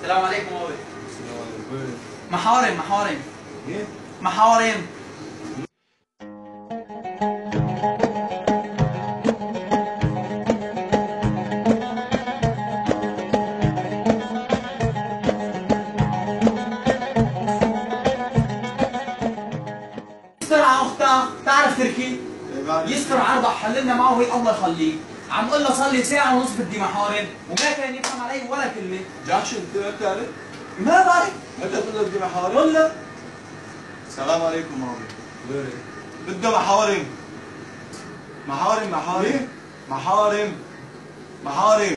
السلام عليكم بابا. السلام عليكم. محارم محارم. ايه؟ محارم. يستر على اختها، تعرف تركي؟ يستر عرضه حللنا معه وهي الله يخليك. عم قول له صار لي ساعة ونص بدي محارم وما كان يفهم علي ولا كلمة. جاش انت ما بتعرف؟ ما بعرف. متى تقول له بدي محارم؟ ولا السلام عليكم مامي. بده محارم. محارم محارم. محارم. محارم.